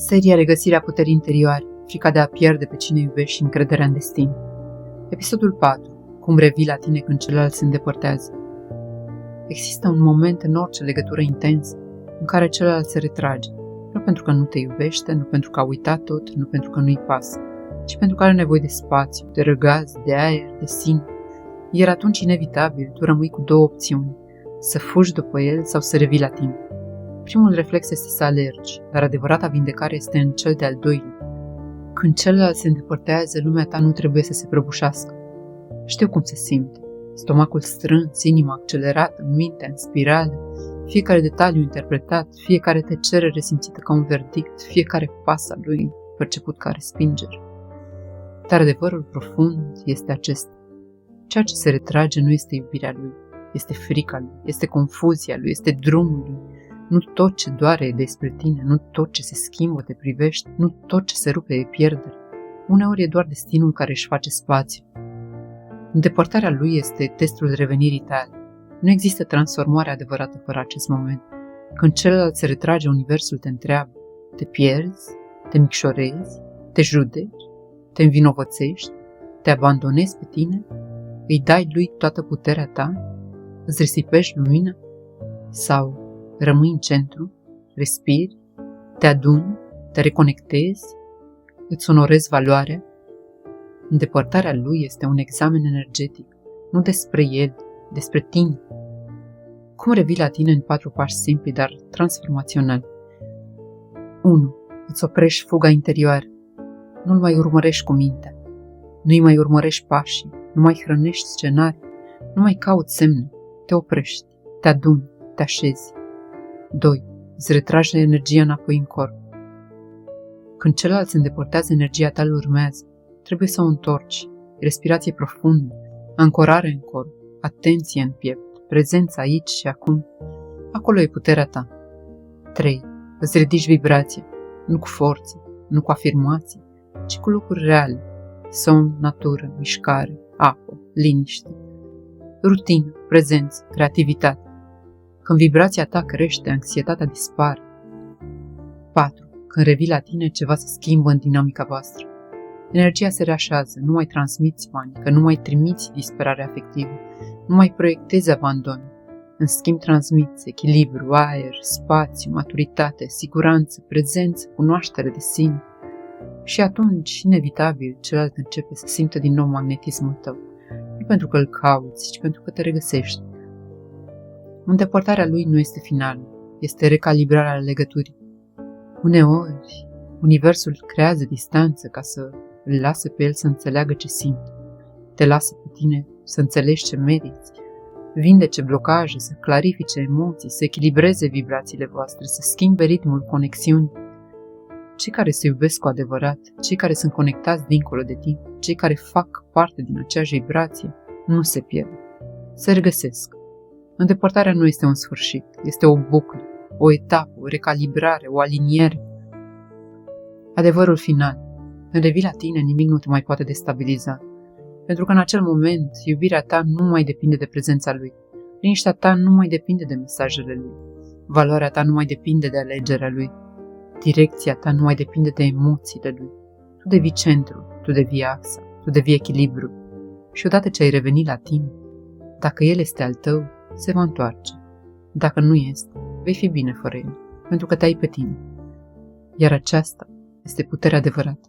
Seria Regăsirea puterii interioare, frica de a pierde pe cine iubești și încrederea în destin. Episodul 4. Cum revii la tine când celălalt se îndepărtează. Există un moment în orice legătură intensă în care celălalt se retrage, nu pentru că nu te iubește, nu pentru că a uitat tot, nu pentru că nu-i pasă, ci pentru că are nevoie de spațiu, de răgaz, de aer, de sine. Iar atunci, inevitabil, tu rămâi cu două opțiuni: să fugi după el sau să revii la tine. Primul reflex este să alergi, dar adevărata vindecare este în cel de-al doilea. Când celălalt se îndepărtează, lumea ta nu trebuie să se prăbușească. Știu cum se simte. Stomacul strâns, inima accelerată, mintea în spirală, fiecare detaliu interpretat, fiecare tăcere resimțită ca un verdict, fiecare pas al lui perceput ca respingere. Dar adevărul profund este acesta. Ceea ce se retrage nu este iubirea lui, este frica lui, este confuzia lui, este drumul lui. Nu tot ce doare e despre tine, nu tot ce se schimbă te privește, nu tot ce se rupe e pierdere. Uneori e doar destinul care își face spațiu. Îndepărtarea lui este testul revenirii tale. Nu există transformare adevărată fără acest moment. Când celălalt se retrage, universul te întreabă: te pierzi? Te micșorezi? Te judeci? Te învinovățești? Te abandonezi pe tine? Îi dai lui toată puterea ta? Îți risipești lumina? Sau rămâi în centru, respiri, te aduni, te reconectezi, îți onorezi valoarea? Îndepărtarea lui este un examen energetic, nu despre el, despre tine. Cum revii la tine în 4 pași simpli, dar transformaționali? 1. Îți oprești fuga interioară. Nu-l mai urmărești cu mintea. Nu-i mai urmărești pașii, nu mai hrănești scenarii, nu mai cauți semne. Te oprești, te aduni, te așezi. 2. Îți retragi energia înapoi în corp. Când celălalt se îndepărtează, energia ta îl urmează. Trebuie să o întorci. Respirație profundă, ancorare în corp, atenție în piept, prezența aici și acum. Acolo e puterea ta. 3. Îți ridici vibrația, nu cu forță, nu cu afirmații, ci cu lucruri reale. Somn, natură, mișcare, apă, liniște, rutină, prezență, creativitate. Când vibrația ta crește, anxietatea dispare. 4. Când revii la tine, ceva se schimbă în dinamica voastră. Energia se reașează, nu mai transmiți panică, nu mai trimiți disperare afectivă, nu mai proiectezi abandon. În schimb, transmiți echilibru, aer, spațiu, maturitate, siguranță, prezență, cunoaștere de sine. Și atunci, inevitabil, celălalt începe să simtă din nou magnetismul tău. Nu pentru că îl cauți, ci pentru că te regăsești. Îndepărtarea lui nu este finalul, este recalibrarea legăturii. Uneori, universul creează distanță ca să îl lase pe el să înțeleagă ce simte. Te lasă pe tine să înțelegi ce meriți, vindece blocaje, să clarifice emoții, să echilibreze vibrațiile voastre, să schimbe ritmul conexiunii. Cei care se iubesc cu adevărat, cei care sunt conectați dincolo de timp, cei care fac parte din aceeași vibrație, nu se pierd, se regăsesc. Îndepărtarea nu este un sfârșit, este o buclă, o etapă, o recalibrare, o aliniere. Adevărul final: când revii la tine, nimic nu te mai poate destabiliza, pentru că în acel moment iubirea ta nu mai depinde de prezența lui, liniștea ta nu mai depinde de mesajele lui, valoarea ta nu mai depinde de alegerea lui, direcția ta nu mai depinde de emoțiile lui. Tu devii centru, tu devii axa, tu devii echilibru. Și odată ce ai revenit la tine, dacă el este al tău, se va întoarce. Dacă nu este, vei fi bine fără el, pentru că te ai pe tine. Iar aceasta este puterea adevărată.